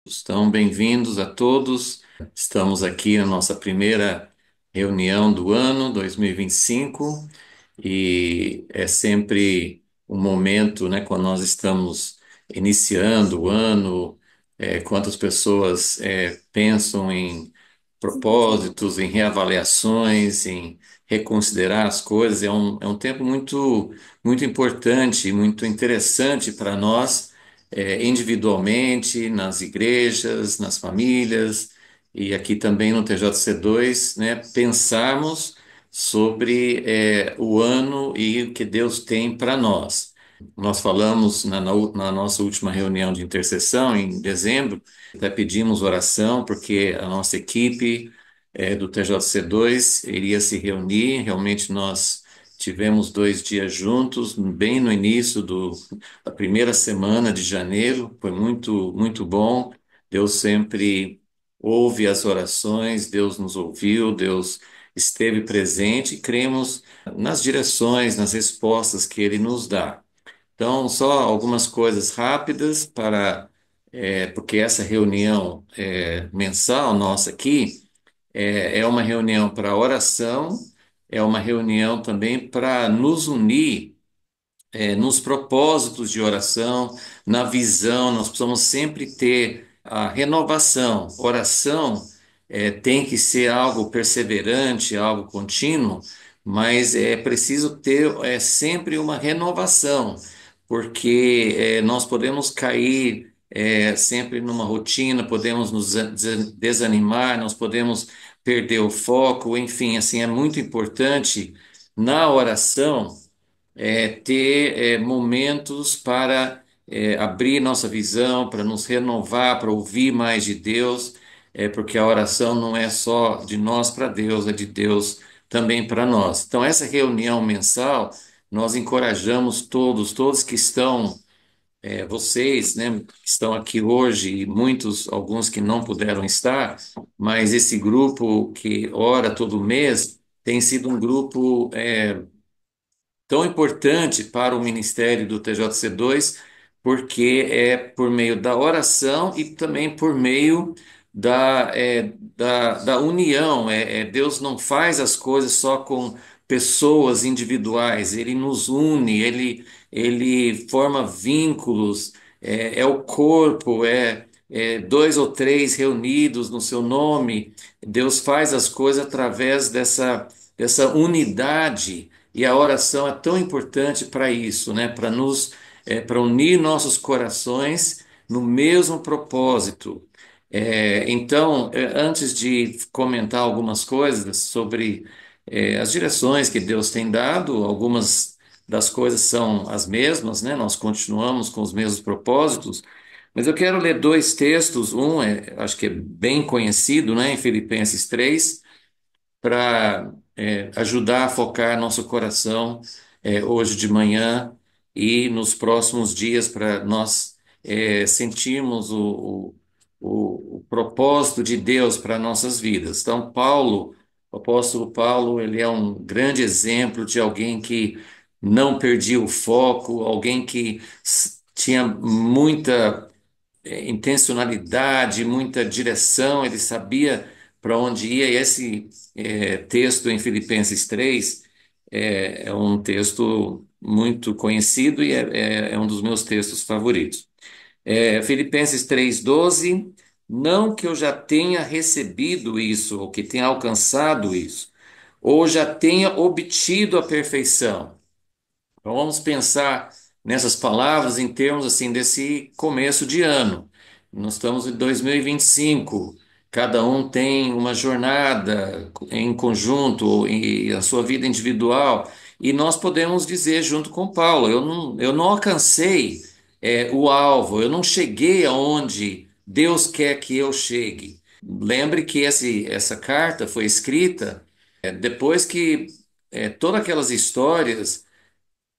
Estão bem-vindos a todos. Estamos aqui na nossa primeira reunião do ano 2025 e é sempre um momento, né, quando nós estamos iniciando o ano, quantas pessoas pensam em propósitos, em reavaliações, em reconsiderar as coisas. É um tempo muito importante, muito interessante para nós individualmente, nas igrejas, nas famílias, e aqui também no TJC2, né, pensarmos sobre o ano e o que Deus tem para nós. Nós falamos na nossa última reunião de intercessão, em dezembro, até pedimos oração, porque a nossa equipe do TJC2 iria se reunir. Realmente nós tivemos 2 dias juntos, bem no início da primeira semana de janeiro. Foi muito bom. Deus sempre ouve as orações, Deus nos ouviu, Deus esteve presente e cremos nas direções, nas respostas que Ele nos dá. Então, só algumas coisas rápidas porque essa reunião mensal nossa aqui é uma reunião para oração, é uma reunião também para nos unir nos propósitos de oração, na visão. Nós precisamos sempre ter a renovação. Oração tem que ser algo perseverante, algo contínuo, mas é preciso ter sempre uma renovação, porque nós podemos cair sempre numa rotina, podemos nos desanimar, nós podemos perder o foco, enfim, assim, é muito importante na oração ter momentos para abrir nossa visão, para nos renovar, para ouvir mais de Deus, porque a oração não é só de nós para Deus, é de Deus também para nós. Então, essa reunião mensal, nós encorajamos todos que estão, vocês, né, que estão aqui hoje, e alguns que não puderam estar, mas esse grupo que ora todo mês tem sido um grupo tão importante para o ministério do TJC2, porque é por meio da oração e também por meio da união. Deus não faz as coisas só com pessoas individuais, Ele nos une, Ele forma vínculos, é o corpo, dois ou três reunidos no seu nome. Deus faz as coisas através dessa unidade. E a oração é tão importante para isso, né? Para unir nossos corações no mesmo propósito. Então, antes de comentar algumas coisas sobre as direções que Deus tem dado, algumas das coisas são as mesmas, né? Nós continuamos com os mesmos propósitos, mas eu quero ler dois textos. Um acho que é bem conhecido, né? Em Filipenses 3, para ajudar a focar nosso coração hoje de manhã e nos próximos dias, para nós sentirmos o propósito de Deus para nossas vidas. Então, o apóstolo Paulo, ele é um grande exemplo de alguém que não perdia o foco, alguém que tinha muita intencionalidade, muita direção, ele sabia para onde ia. E esse texto em Filipenses 3 é um texto muito conhecido e é um dos meus textos favoritos. Filipenses 3,12: não que eu já tenha recebido isso, ou que tenha alcançado isso, ou já tenha obtido a perfeição. Então vamos pensar nessas palavras em termos assim desse começo de ano. Nós estamos em 2025. Cada um tem uma jornada em conjunto e a sua vida individual. E nós podemos dizer junto com Paulo, eu não alcancei o alvo, eu não cheguei aonde Deus quer que eu chegue. Lembre que essa carta foi escrita depois que todas aquelas histórias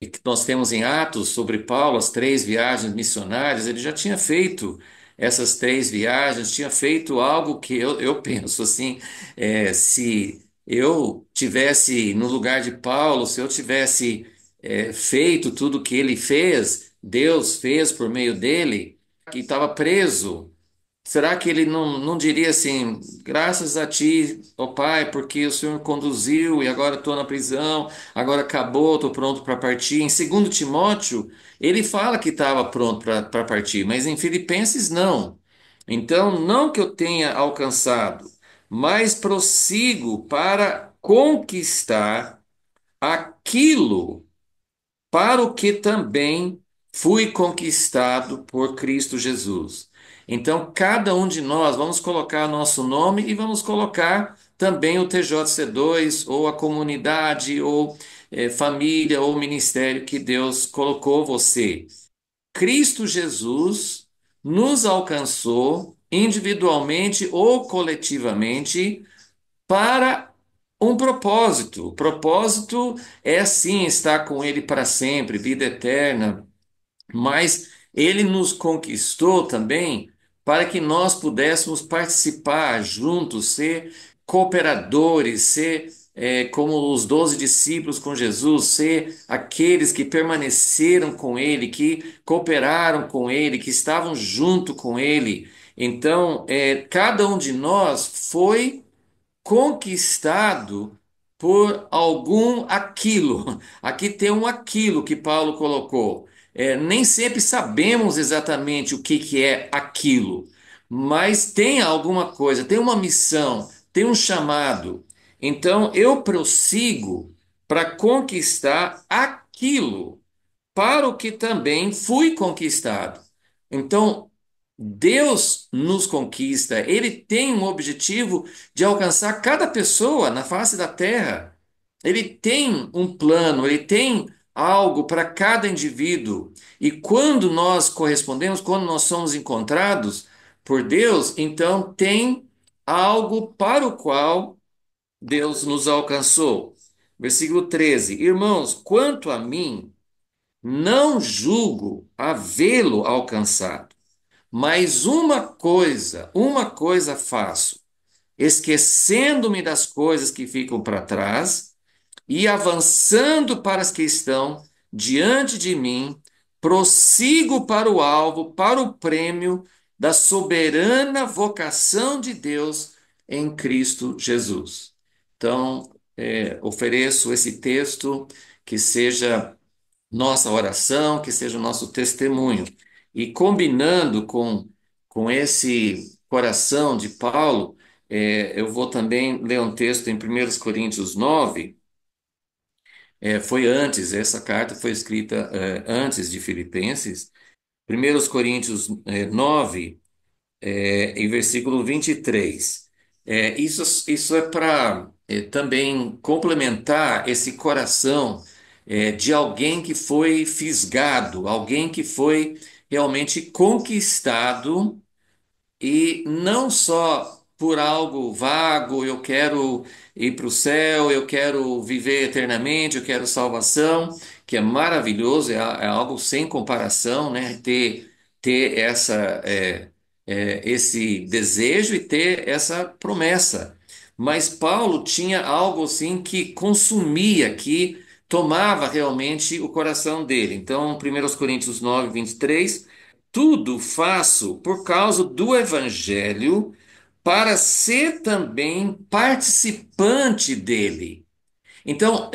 e que nós temos em Atos sobre Paulo, as 3 viagens missionárias. Ele já tinha feito essas 3 viagens, tinha feito algo que eu penso assim, se eu tivesse no lugar de Paulo, se eu tivesse feito tudo o que ele fez, Deus fez por meio dele, que estava preso. Será que ele não diria assim, graças a ti, ó Pai, porque o Senhor conduziu e agora estou na prisão, agora acabou, estou pronto para partir. Em 2 Timóteo, ele fala que estava pronto para partir, mas em Filipenses não. Então, não que eu tenha alcançado, mas prossigo para conquistar aquilo para o que também fui conquistado por Cristo Jesus. Então, cada um de nós, vamos colocar nosso nome e vamos colocar também o TJC2, ou a comunidade, ou família, ou ministério que Deus colocou você. Cristo Jesus nos alcançou individualmente ou coletivamente para um propósito. O propósito é sim estar com Ele para sempre, vida eterna, mas Ele nos conquistou também para que nós pudéssemos participar juntos, ser cooperadores, ser como os 12 discípulos com Jesus, ser aqueles que permaneceram com Ele, que cooperaram com Ele, que estavam junto com Ele. Então, cada um de nós foi conquistado por algum aquilo. Aqui tem um aquilo que Paulo colocou. Nem sempre sabemos exatamente o que é aquilo, mas tem alguma coisa, tem uma missão, tem um chamado. Então eu prossigo para conquistar aquilo para o que também fui conquistado. Então, Deus nos conquista, Ele tem um objetivo de alcançar cada pessoa na face da terra. Ele tem um plano, ele tem algo para cada indivíduo. E quando nós correspondemos, quando nós somos encontrados por Deus, então tem algo para o qual Deus nos alcançou. Versículo 13: Irmãos, quanto a mim, não julgo havê-lo alcançado, mas uma coisa faço, esquecendo-me das coisas que ficam para trás e avançando para as que estão diante de mim, prossigo para o alvo, para o prêmio da soberana vocação de Deus em Cristo Jesus. Então, ofereço esse texto que seja nossa oração, que seja o nosso testemunho. E combinando com esse coração de Paulo, eu vou também ler um texto em 1 Coríntios 9. Foi antes, essa carta foi escrita antes de Filipenses. 1 Coríntios 9, em versículo 23. Isso é para também complementar esse coração de alguém que foi fisgado, alguém que foi realmente conquistado e não só por algo vago, eu quero ir para o céu, eu quero viver eternamente, eu quero salvação, que é maravilhoso, é algo sem comparação, né? Ter esse desejo e ter essa promessa. Mas Paulo tinha algo assim que consumia, que tomava realmente o coração dele. Então, 1 Coríntios 9, 23. Tudo faço por causa do Evangelho, para ser também participante dele. Então,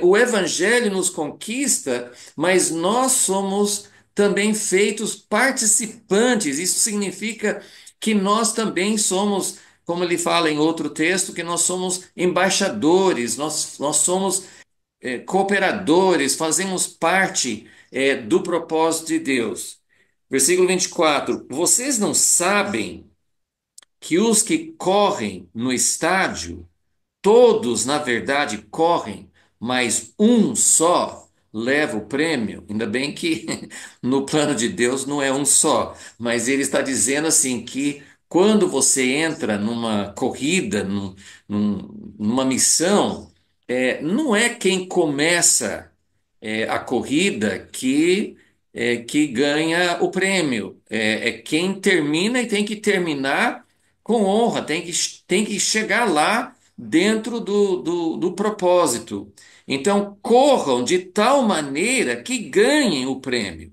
o Evangelho nos conquista, mas nós somos também feitos participantes. Isso significa que nós também somos, como ele fala em outro texto, que nós somos embaixadores, nós somos cooperadores, fazemos parte do propósito de Deus. Versículo 24: Vocês não sabem que os que correm no estádio, todos na verdade correm, mas um só leva o prêmio? Ainda bem que no plano de Deus não é um só, mas ele está dizendo assim que quando você entra numa corrida, numa missão, não é quem começa a corrida que ganha o prêmio. É quem termina e tem que terminar com honra, tem que chegar lá dentro do propósito. Então, corram de tal maneira que ganhem o prêmio.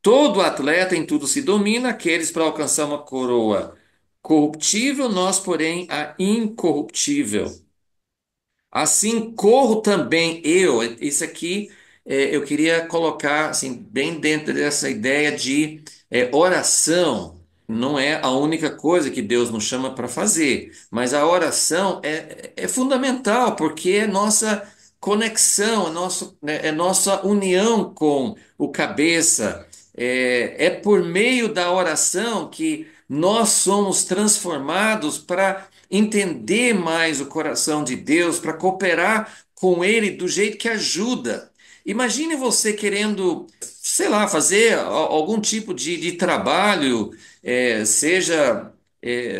Todo atleta em tudo se domina, aqueles para alcançar uma coroa corruptível, nós, porém, a incorruptível. Assim corro também eu. Isso aqui eu queria colocar assim, bem dentro dessa ideia de oração. Não é a única coisa que Deus nos chama para fazer, mas a oração é fundamental, porque é nossa conexão, é nossa união com o cabeça. É por meio da oração que nós somos transformados para entender mais o coração de Deus, para cooperar com Ele do jeito que ajuda. Imagine você querendo, sei lá, fazer algum tipo de trabalho, seja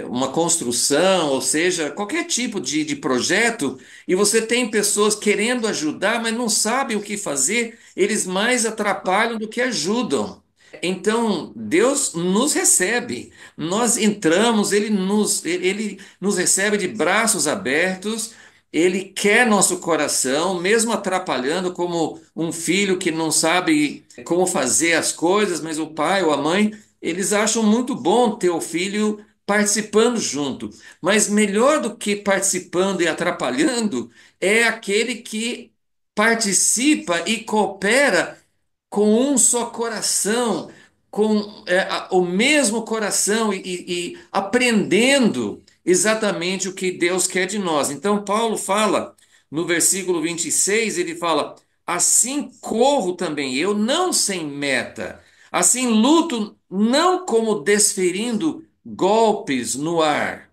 uma construção, ou seja, qualquer tipo de projeto, e você tem pessoas querendo ajudar, mas não sabem o que fazer, eles mais atrapalham do que ajudam. Então, Deus nos recebe. Nós entramos, ele nos recebe de braços abertos, ele quer nosso coração, mesmo atrapalhando, como um filho que não sabe como fazer as coisas, mas o pai ou a mãe, eles acham muito bom ter o filho participando junto. Mas melhor do que participando e atrapalhando, é aquele que participa e coopera com um só coração, com o mesmo coração e aprendendo exatamente o que Deus quer de nós. Então, Paulo fala no versículo 26, ele fala: Assim corro também eu, não sem meta, assim luto, não como desferindo golpes no ar,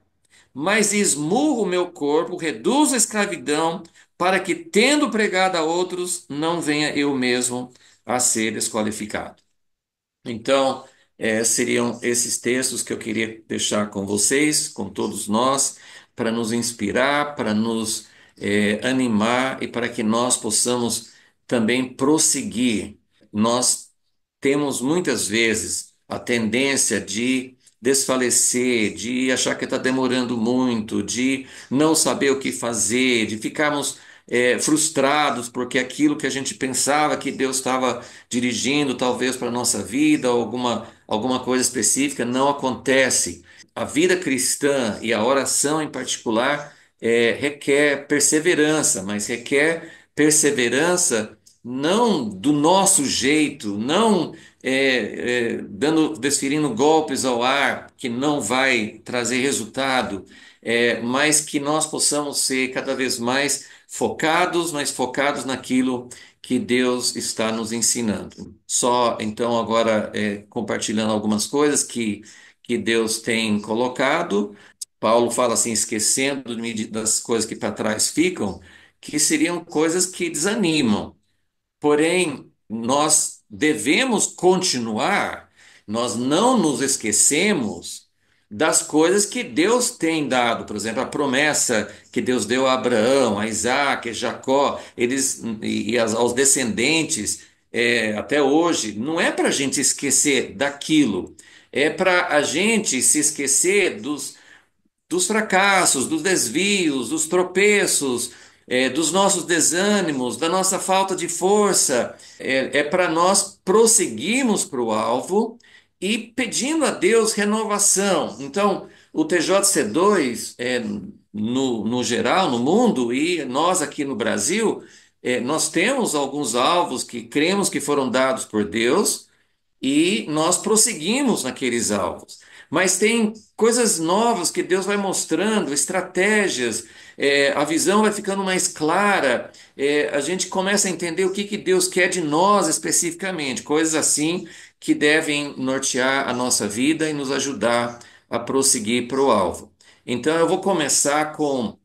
mas esmurro o meu corpo, reduzo a escravidão, para que, tendo pregado a outros, não venha eu mesmo a ser desqualificado. Então, seriam esses textos que eu queria deixar com vocês, com todos nós, para nos inspirar, para nos animar e para que nós possamos também prosseguir. Nós temos muitas vezes a tendência de desfalecer, de achar que está demorando muito, de não saber o que fazer, de ficarmos frustrados porque aquilo que a gente pensava que Deus estava dirigindo talvez para a nossa vida, alguma coisa específica, não acontece. A vida cristã e a oração em particular requer perseverança, mas requer perseverança não do nosso jeito, não desferindo golpes ao ar que não vai trazer resultado, mas que nós possamos ser cada vez mais focados, mas focados naquilo que Deus está nos ensinando. Só então agora compartilhando algumas coisas que Deus tem colocado. Paulo fala assim, esquecendo-me das coisas que para trás ficam, que seriam coisas que desanimam. Porém, nós devemos continuar, nós não nos esquecemos das coisas que Deus tem dado, por exemplo, a promessa que Deus deu a Abraão, a Isaac, a Jacó, eles aos descendentes, até hoje, não é para a gente esquecer daquilo, é para a gente se esquecer dos fracassos, dos desvios, dos tropeços, dos nossos desânimos, da nossa falta de força. É para nós prosseguirmos para o alvo e pedindo a Deus renovação. Então, o TJC2, no geral, no mundo, e nós aqui no Brasil, nós temos alguns alvos que cremos que foram dados por Deus e nós prosseguimos naqueles alvos. Mas tem coisas novas que Deus vai mostrando, estratégias, a visão vai ficando mais clara, a gente começa a entender o que Deus quer de nós especificamente, coisas assim que devem nortear a nossa vida e nos ajudar a prosseguir para o alvo. Então eu vou começar com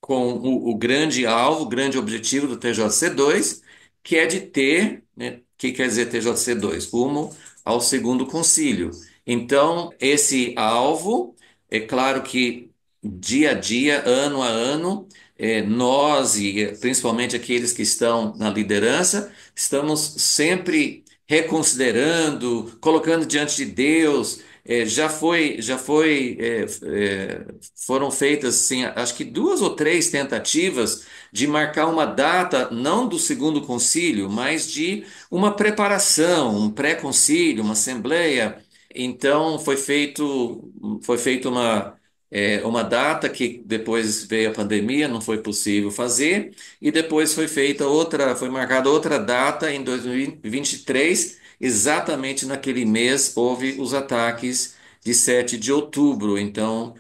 o grande alvo, o grande objetivo do TJC2, que é de ter, né, o que quer dizer TJC2? Rumo ao segundo concílio. Então, esse alvo, é claro que dia a dia, ano a ano, nós e principalmente aqueles que estão na liderança, estamos sempre reconsiderando, colocando diante de Deus, foram feitas, assim, acho que duas ou três tentativas de marcar uma data, não do segundo concílio, mas de uma preparação, um pré-concílio, uma assembleia. Então foi feito uma data que depois veio a pandemia, não foi possível fazer, e depois foi marcada outra data em 2023, exatamente naquele mês houve os ataques de 7 de outubro, então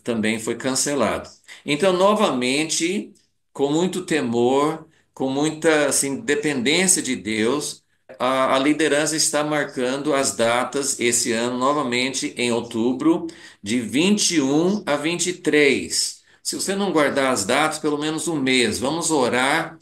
também foi cancelado. Então, novamente, com muito temor, com muita assim, dependência de Deus, a liderança está marcando as datas esse ano, novamente em outubro, de 21 a 23. Se você não guardar as datas, pelo menos um mês, vamos orar,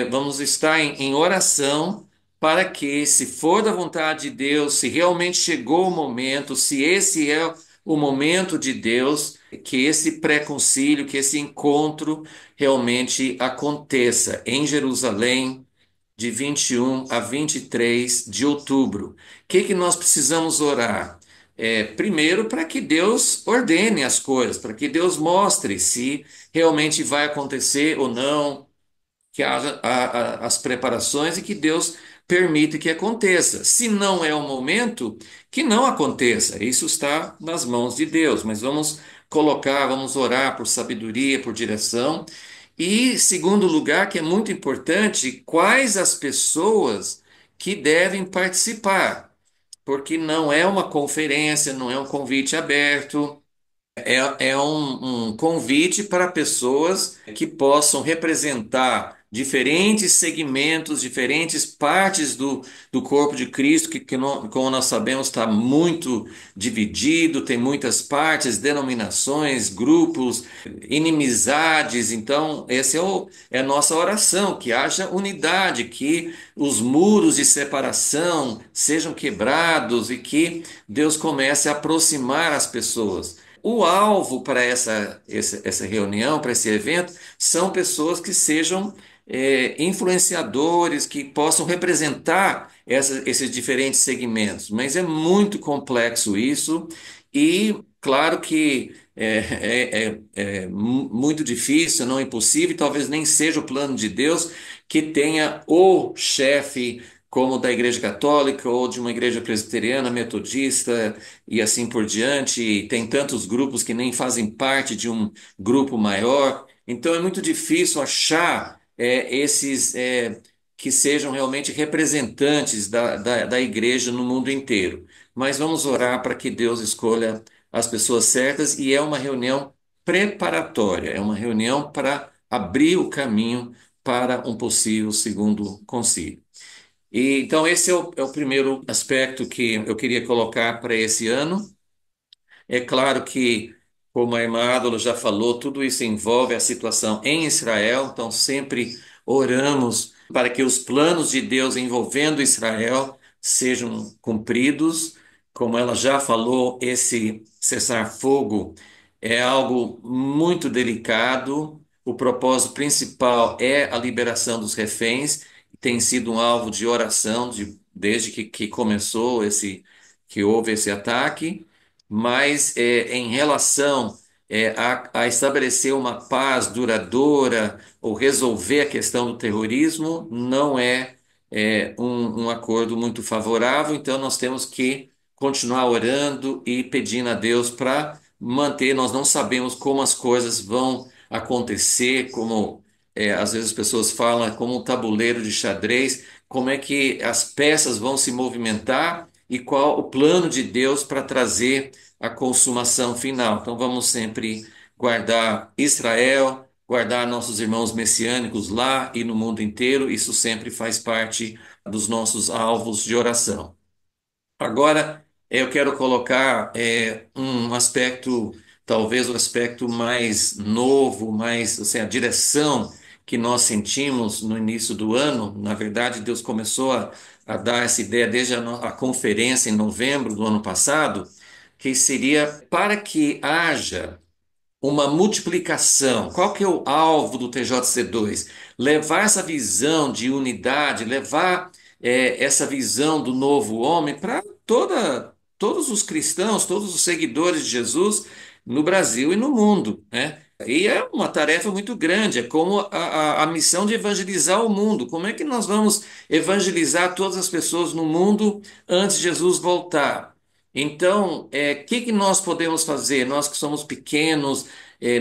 vamos estar em oração para que, se for da vontade de Deus, se realmente chegou o momento, se esse é o momento de Deus, que esse pré-concílio, que esse encontro realmente aconteça em Jerusalém, de 21 a 23 de outubro. O que nós precisamos orar? Primeiro, para que Deus ordene as coisas, para que Deus mostre se realmente vai acontecer ou não, que haja as preparações e que Deus permite que aconteça. Se não é o momento, que não aconteça. Isso está nas mãos de Deus, mas vamos orar por sabedoria, por direção. E segundo lugar, que é muito importante, quais as pessoas que devem participar, porque não é uma conferência, não é um convite aberto. É um convite para pessoas que possam representar diferentes segmentos, diferentes partes do corpo de Cristo, como nós sabemos, está muito dividido, tem muitas partes, denominações, grupos, inimizades. Então, é a nossa oração, que haja unidade, que os muros de separação sejam quebrados e que Deus comece a aproximar as pessoas. O alvo para essa reunião, para esse evento, são pessoas que sejam influenciadores, que possam representar esses diferentes segmentos. Mas é muito complexo isso, e claro que é muito difícil, não impossível, e talvez nem seja o plano de Deus que tenha o chefe, como da Igreja Católica ou de uma igreja presbiteriana, metodista e assim por diante. E tem tantos grupos que nem fazem parte de um grupo maior. Então é muito difícil achar esses que sejam realmente representantes da igreja no mundo inteiro. Mas vamos orar para que Deus escolha as pessoas certas, e é uma reunião preparatória, é uma reunião para abrir o caminho para um possível segundo concílio. Então, esse é o primeiro aspecto que eu queria colocar para esse ano. É claro que, como a irmã Ádila já falou, tudo isso envolve a situação em Israel, então sempre oramos para que os planos de Deus envolvendo Israel sejam cumpridos. Como ela já falou, esse cessar-fogo é algo muito delicado. O propósito principal é a liberação dos reféns, tem sido um alvo de oração desde que começou que houve esse ataque. Mas em relação a estabelecer uma paz duradoura ou resolver a questão do terrorismo, não é um acordo muito favorável. Então nós temos que continuar orando e pedindo a Deus para manter. Nós não sabemos como as coisas vão acontecer, como às vezes as pessoas falam, como um tabuleiro de xadrez, como é que as peças vão se movimentar e qual o plano de Deus para trazer a consumação final. Então vamos sempre guardar Israel, guardar nossos irmãos messiânicos lá e no mundo inteiro. Isso sempre faz parte dos nossos alvos de oração. Agora, eu quero colocar um aspecto, talvez o aspecto mais novo, mais, assim, a direção que nós sentimos no início do ano. Na verdade, Deus começou a dar essa ideia desde a conferência em novembro do ano passado, que seria para que haja uma multiplicação. Qual que é o alvo do TJC2? Levar essa visão de unidade, levar essa visão do novo homem para todos os cristãos, todos os seguidores de Jesus no Brasil e no mundo, né? E é uma tarefa muito grande, é como a missão de evangelizar o mundo. Como é que nós vamos evangelizar todas as pessoas no mundo antes de Jesus voltar? Então, o que que nós podemos fazer? Nós que somos pequenos,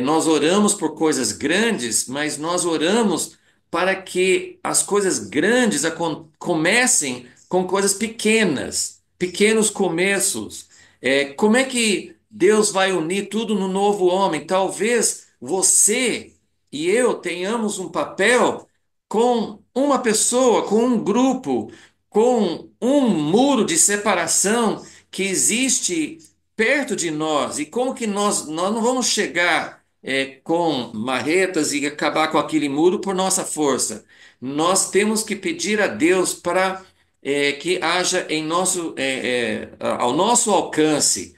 nós oramos por coisas grandes, mas nós oramos para que as coisas grandes comecem com coisas pequenas, pequenos começos. Como é que Deus vai unir tudo no novo homem? Talvez você e eu tenhamos um papel com uma pessoa, com um grupo, com um muro de separação que existe perto de nós. E como que nós não vamos chegar com marretas e acabar com aquele muro por nossa força? Nós temos que pedir a Deus para que haja ao nosso alcance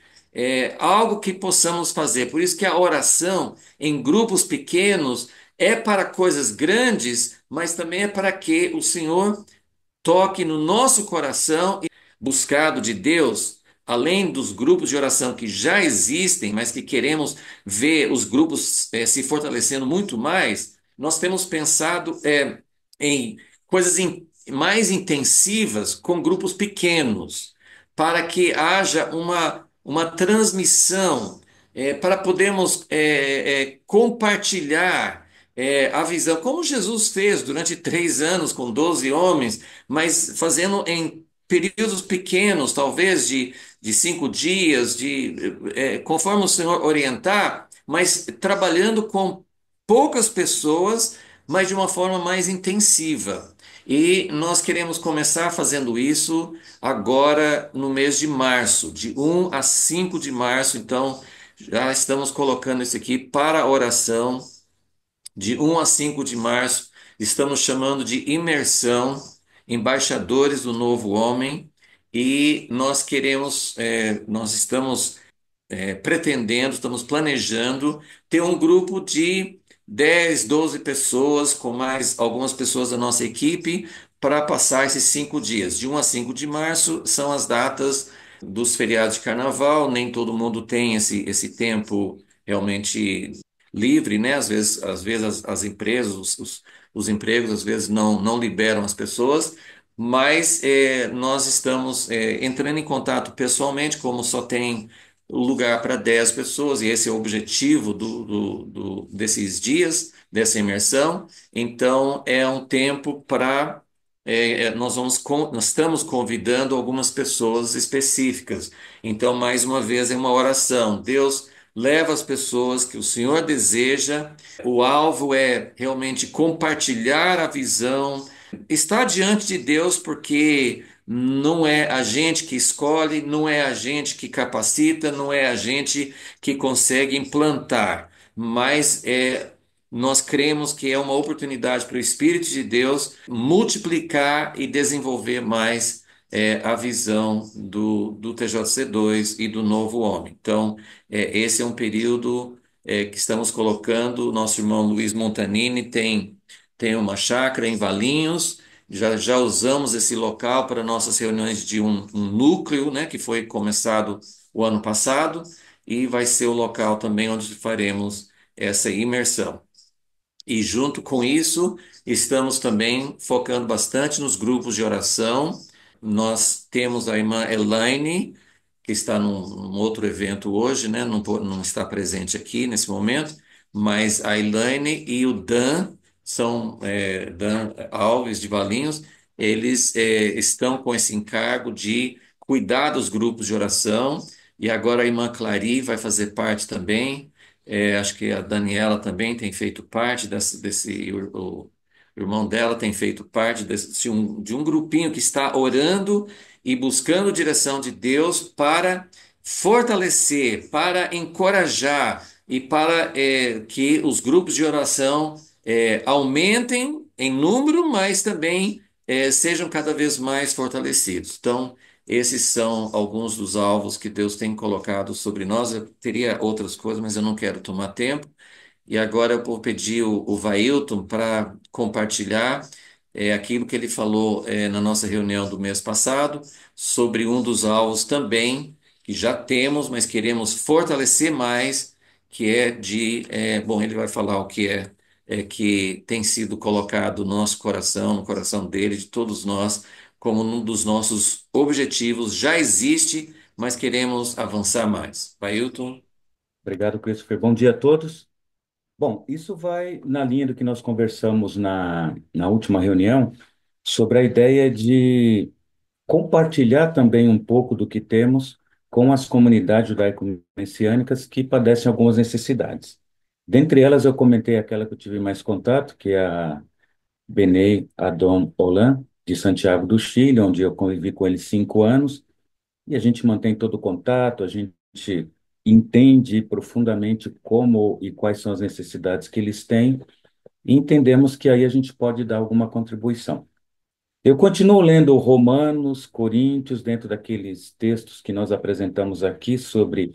algo que possamos fazer. Por isso que a oração em grupos pequenos é para coisas grandes, mas também é para que o Senhor toque no nosso coração e buscado de Deus, além dos grupos de oração que já existem, mas que queremos ver os grupos se fortalecendo muito mais, nós temos pensado em coisas mais intensivas com grupos pequenos, para que haja uma transmissão, para podermos compartilhar a visão, como Jesus fez durante 3 anos com 12 homens, mas fazendo em períodos pequenos, talvez de 5 dias, conforme o Senhor orientar, mas trabalhando com poucas pessoas, mas de uma forma mais intensiva. E nós queremos começar fazendo isso agora no mês de março, de 1 a 5 de março. Então, já estamos colocando isso aqui para oração de 1 a 5 de março, estamos chamando de imersão, embaixadores do novo homem, e nós estamos pretendendo, estamos planejando ter um grupo de 10, 12 pessoas, com mais algumas pessoas da nossa equipe, para passar esses 5 dias. De 1 a 5 de março são as datas dos feriados de carnaval, nem todo mundo tem esse tempo realmente livre, né? Às vezes as empresas, os empregos, às vezes não liberam as pessoas, mas nós estamos entrando em contato pessoalmente, como só tem lugar para 10 pessoas, e esse é o objetivo desses dias, dessa imersão. Então, é um tempo para. Nós estamos convidando algumas pessoas específicas. Então, mais uma vez, é uma oração. Deus leva as pessoas que o Senhor deseja. O alvo é realmente compartilhar a visão, estar diante de Deus, porque não é a gente que escolhe, não é a gente que capacita, não é a gente que consegue implantar, mas nós cremos que é uma oportunidade para o Espírito de Deus multiplicar e desenvolver mais a visão do TJC2 e do novo homem. Então, esse é um período que estamos colocando. Nosso irmão Luiz Montanini tem uma chácara em Valinhos. Já usamos esse local para nossas reuniões de um núcleo, né, que foi começado o ano passado, e vai ser o local também onde faremos essa imersão. E junto com isso, estamos também focando bastante nos grupos de oração. Nós temos a irmã Elaine, que está num outro evento hoje, né? Não está presente aqui nesse momento, mas a Elaine e o Dan, Dan Alves de Valinhos, eles estão com esse encargo de cuidar dos grupos de oração, e agora a irmã Clary vai fazer parte também. Acho que a Daniela também tem feito parte o irmão dela tem feito parte de um grupinho que está orando e buscando direção de Deus para fortalecer, para encorajar e para que os grupos de oração aumentem em número, mas também sejam cada vez mais fortalecidos. Então, esses são alguns dos alvos que Deus tem colocado sobre nós. Eu teria outras coisas, mas eu não quero tomar tempo. E agora eu vou pedir o Vailton para compartilhar aquilo que ele falou na nossa reunião do mês passado, sobre um dos alvos também, que já temos, mas queremos fortalecer mais, que é bom, ele vai falar o que que tem sido colocado no nosso coração, no coração dele, de todos nós, como um dos nossos objetivos, já existe, mas queremos avançar mais. Ailton? Obrigado, Christopher. Bom dia a todos. Bom, isso vai na linha do que nós conversamos na última reunião sobre a ideia de compartilhar também um pouco do que temos com as comunidades judaico-messiânicas que padecem algumas necessidades. Dentre elas, eu comentei aquela que eu tive mais contato, que é a Benei Adom Olam, de Santiago do Chile, onde eu convivi com ele 5 anos. E a gente mantém todo o contato, a gente entende profundamente como e quais são as necessidades que eles têm, e entendemos que aí a gente pode dar alguma contribuição. Eu continuo lendo Romanos, Coríntios, dentro daqueles textos que nós apresentamos aqui sobre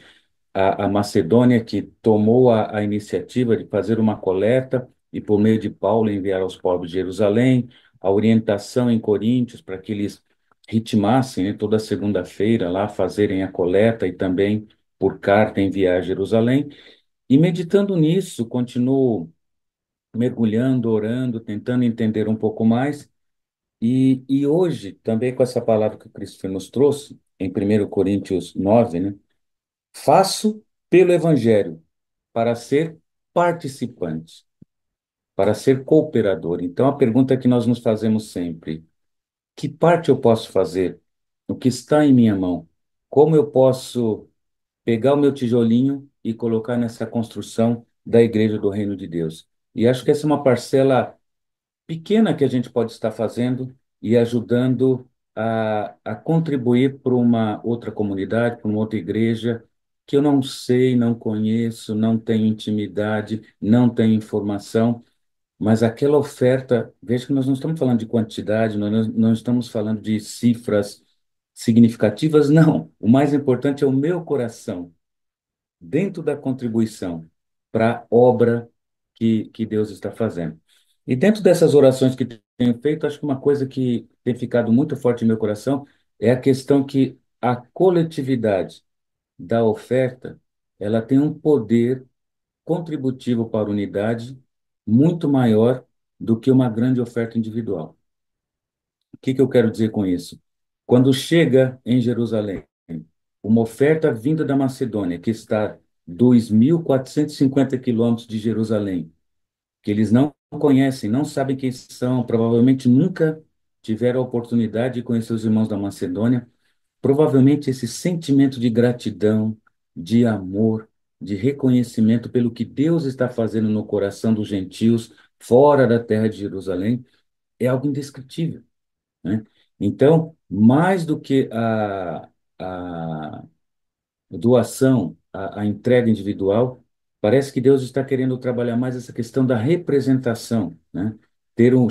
a Macedônia, que tomou a iniciativa de fazer uma coleta e, por meio de Paulo, enviar aos povos de Jerusalém, a orientação em Coríntios para que eles ritmassem, né, toda segunda-feira lá, fazerem a coleta e também, por carta, enviar a Jerusalém. E meditando nisso, continuo mergulhando, orando, tentando entender um pouco mais. E hoje, também com essa palavra que o Cristo nos trouxe, em 1 Coríntios 9, né? Faço pelo Evangelho para ser participante, para ser cooperador. Então, a pergunta que nós nos fazemos sempre: que parte eu posso fazer? O que está em minha mão? Como eu posso pegar o meu tijolinho e colocar nessa construção da igreja do Reino de Deus? E acho que essa é uma parcela pequena que a gente pode estar fazendo e ajudando a contribuir para uma outra comunidade, para uma outra igreja que eu não sei, não conheço, não tenho intimidade, não tenho informação, mas aquela oferta, veja que nós não estamos falando de quantidade, nós não estamos falando de cifras significativas, não. O mais importante é o meu coração dentro da contribuição para a obra que Deus está fazendo. E dentro dessas orações que tenho feito, acho que uma coisa que tem ficado muito forte em meu coração é a questão que a coletividade da oferta, ela tem um poder contributivo para a unidade muito maior do que uma grande oferta individual. O que eu quero dizer com isso? Quando chega em Jerusalém uma oferta vinda da Macedônia, que está 2.450 quilômetros de Jerusalém, que eles não conhecem, não sabem quem são, provavelmente nunca tiveram a oportunidade de conhecer os irmãos da Macedônia, provavelmente esse sentimento de gratidão, de amor, de reconhecimento pelo que Deus está fazendo no coração dos gentios, fora da terra de Jerusalém, é algo indescritível, né? Então, mais do que a doação, a entrega individual, parece que Deus está querendo trabalhar mais essa questão da representação, né?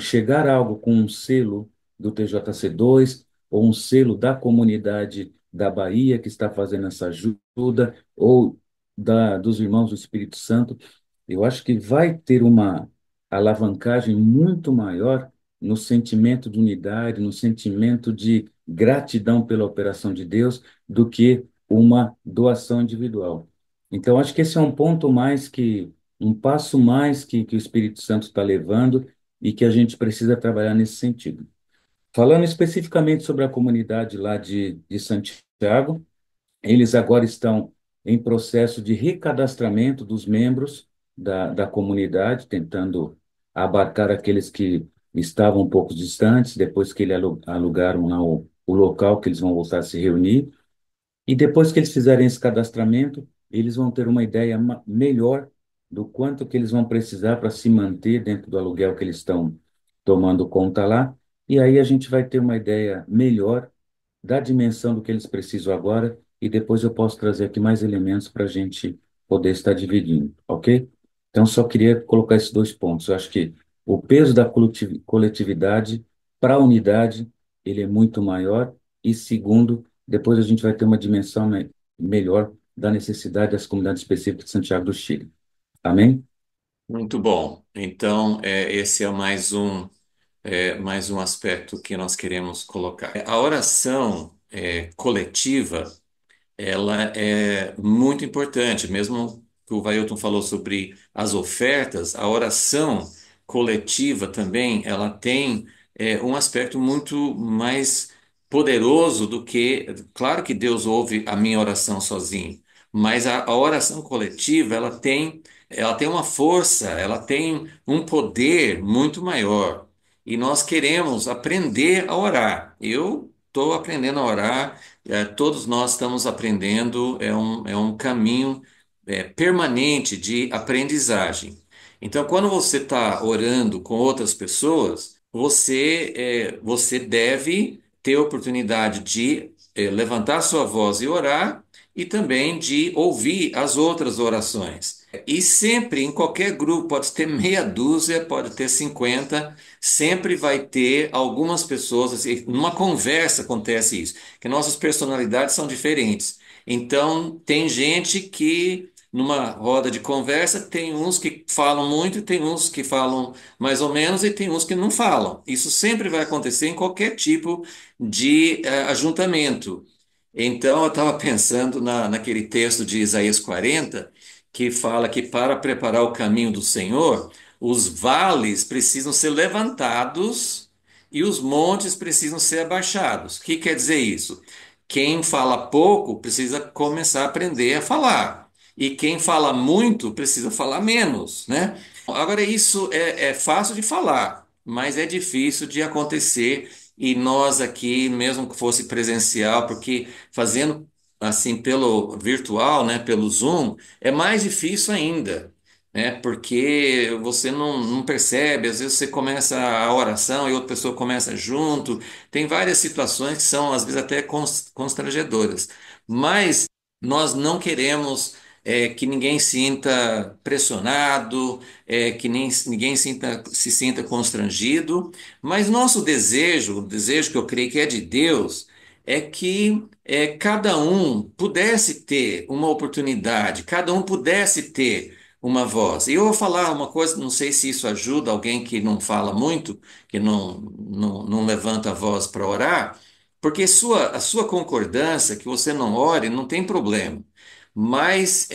Chegar algo com um selo do TJC2 ou um selo da comunidade da Bahia que está fazendo essa ajuda ou dos irmãos do Espírito Santo, eu acho que vai ter uma alavancagem muito maior no sentimento de unidade, no sentimento de gratidão pela operação de Deus, do que uma doação individual. Então, acho que esse é um passo mais que o Espírito Santo está levando e que a gente precisa trabalhar nesse sentido. Falando especificamente sobre a comunidade lá de Santiago, eles agora estão em processo de recadastramento dos membros da comunidade, tentando abarcar aqueles que estavam um pouco distantes, depois que eles alugaram lá o local que eles vão voltar a se reunir. E depois que eles fizerem esse cadastramento, eles vão ter uma ideia melhor do quanto que eles vão precisar para se manter dentro do aluguel que eles estão tomando conta lá. E aí a gente vai ter uma ideia melhor da dimensão do que eles precisam agora, e depois eu posso trazer aqui mais elementos para a gente poder estar dividindo, ok? Então, só queria colocar esses dois pontos. Eu acho que o peso da coletividade para a unidade, ele é muito maior, e segundo, depois a gente vai ter uma dimensão, né, melhor da necessidade das comunidades específicas de Santiago do Chile. Amém? Muito bom. Então, esse é mais um aspecto que nós queremos colocar. A oração coletiva, ela é muito importante. Mesmo que o Vailton falou sobre as ofertas, a oração coletiva também, ela tem um aspecto muito mais poderoso do que, claro que Deus ouve a minha oração sozinho, mas a oração coletiva, ela tem uma força, ela tem um poder muito maior. E nós queremos aprender a orar. Eu estou aprendendo a orar. Todos nós estamos aprendendo, é um caminho permanente de aprendizagem. Então, quando você está orando com outras pessoas, você deve ter a oportunidade de levantar sua voz e orar, e também de ouvir as outras orações. E sempre, em qualquer grupo, pode ter meia dúzia, pode ter 50, sempre vai ter algumas pessoas, assim, numa conversa acontece isso, que nossas personalidades são diferentes. Então, tem gente que, numa roda de conversa, tem uns que falam muito, tem uns que falam mais ou menos, e tem uns que não falam. Isso sempre vai acontecer em qualquer tipo de ajuntamento. Então, eu estava pensando naquele texto de Isaías 40, que fala que para preparar o caminho do Senhor, os vales precisam ser levantados e os montes precisam ser abaixados. O que quer dizer isso? Quem fala pouco precisa começar a aprender a falar. E quem fala muito precisa falar menos, né? Agora, isso é fácil de falar, mas é difícil de acontecer. E nós aqui, mesmo que fosse presencial, porque fazendo assim pelo virtual, né, pelo Zoom, é mais difícil ainda, né? Porque você não percebe, às vezes você começa a oração e outra pessoa começa junto. Tem várias situações que são, às vezes, até constrangedoras. Mas nós não queremos que ninguém sinta pressionado, que ninguém se sinta constrangido, mas nosso desejo, o desejo que eu creio que é de Deus, é que cada um pudesse ter uma oportunidade, cada um pudesse ter uma voz. E eu vou falar uma coisa, não sei se isso ajuda alguém que não fala muito, que não levanta a voz para orar, porque a sua concordância, que você não ore, não tem problema. Mas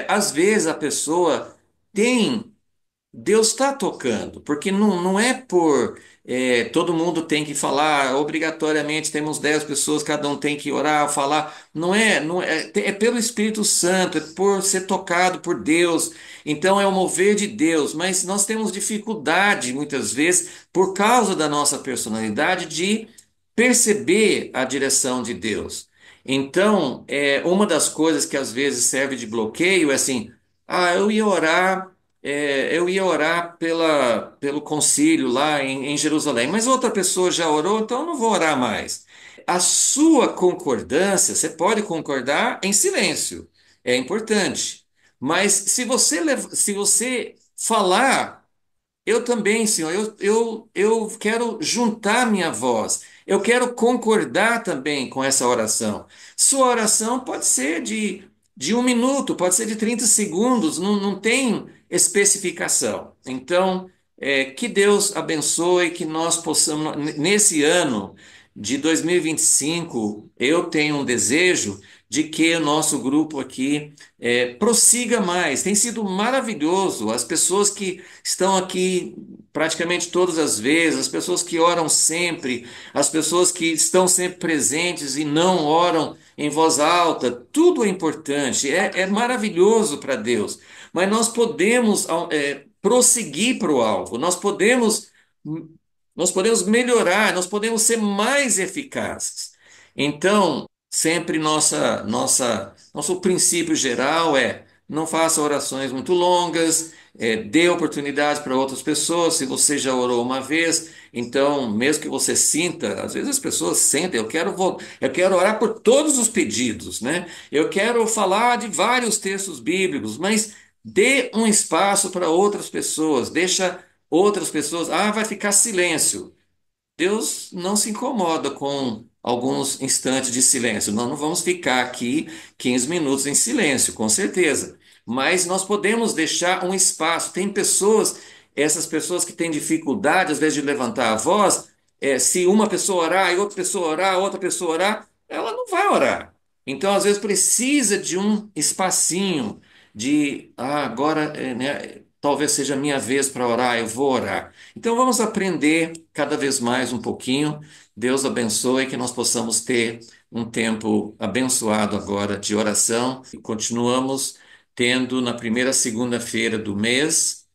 às vezes a pessoa tem Deus está tocando, porque não é por todo mundo tem que falar, obrigatoriamente temos 10 pessoas, cada um tem que orar, falar. Não é pelo Espírito Santo, é por ser tocado por Deus. Então é o mover de Deus, mas nós temos dificuldade muitas vezes, por causa da nossa personalidade, de perceber a direção de Deus. Então, uma das coisas que às vezes serve de bloqueio é assim: ah, eu ia orar pelo concílio lá em Jerusalém, mas outra pessoa já orou, então eu não vou orar mais. A sua concordância, você pode concordar em silêncio, é importante. Mas se você falar, eu também, Senhor, eu quero juntar minha voz, eu quero concordar também com essa oração. Sua oração pode ser de 1 minuto, pode ser de 30 segundos, não tem especificação. Então, que Deus abençoe, que nós possamos, nesse ano de 2025, eu tenho um desejo de que o nosso grupo aqui prossiga mais. Tem sido maravilhoso. As pessoas que estão aqui praticamente todas as vezes, as pessoas que oram sempre, as pessoas que estão sempre presentes e não oram em voz alta, tudo é importante, é maravilhoso para Deus. Mas nós podemos prosseguir para o alvo, nós podemos melhorar, nós podemos ser mais eficazes. Então, sempre nosso princípio geral é: não faça orações muito longas, dê oportunidade para outras pessoas. Se você já orou uma vez, então, mesmo que você sinta, às vezes as pessoas sentem, eu quero orar por todos os pedidos, né? Eu quero falar de vários textos bíblicos, mas dê um espaço para outras pessoas, deixa outras pessoas, vai ficar silêncio. Deus não se incomoda com alguns instantes de silêncio. Nós não vamos ficar aqui 15 minutos em silêncio, com certeza. Mas nós podemos deixar um espaço. Tem pessoas, essas pessoas que têm dificuldade, às vezes, de levantar a voz, se uma pessoa orar e outra pessoa orar, ela não vai orar. Então, às vezes, precisa de um espacinho agora, né, talvez seja a minha vez para orar, eu vou orar. Então, vamos aprender cada vez mais um pouquinho. Deus abençoe que nós possamos ter um tempo abençoado agora de oração. E continuamos tendo na primeira segunda-feira do mês.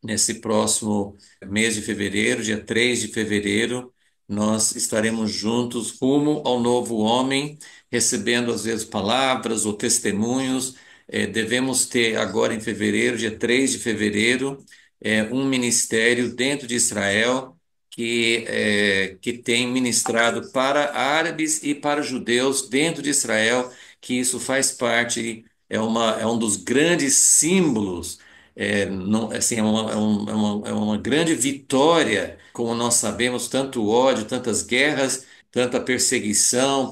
Nesse próximo mês de fevereiro, dia 3 de fevereiro, nós estaremos juntos rumo ao novo homem, recebendo às vezes palavras ou testemunhos. Devemos ter agora em fevereiro, dia 3 de fevereiro, um ministério dentro de Israel que tem ministrado para árabes e para judeus dentro de Israel, que isso faz parte, é um dos grandes símbolos não, assim, é uma grande vitória, como nós sabemos, tanto ódio, tantas guerras, tanta perseguição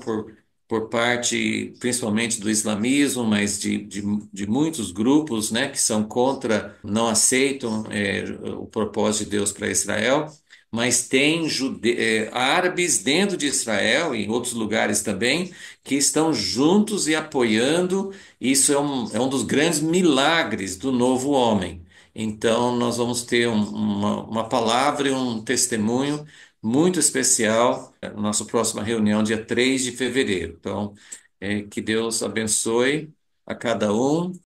por parte, principalmente do islamismo, mas de muitos grupos, né, que são contra, não aceitam, o propósito de Deus para Israel. Mas tem árabes dentro de Israel e em outros lugares também que estão juntos e apoiando. Isso é um dos grandes milagres do novo homem. Então, nós vamos ter uma palavra e um testemunho muito especial na nossa próxima reunião, dia 3 de fevereiro. Então, que Deus abençoe a cada um.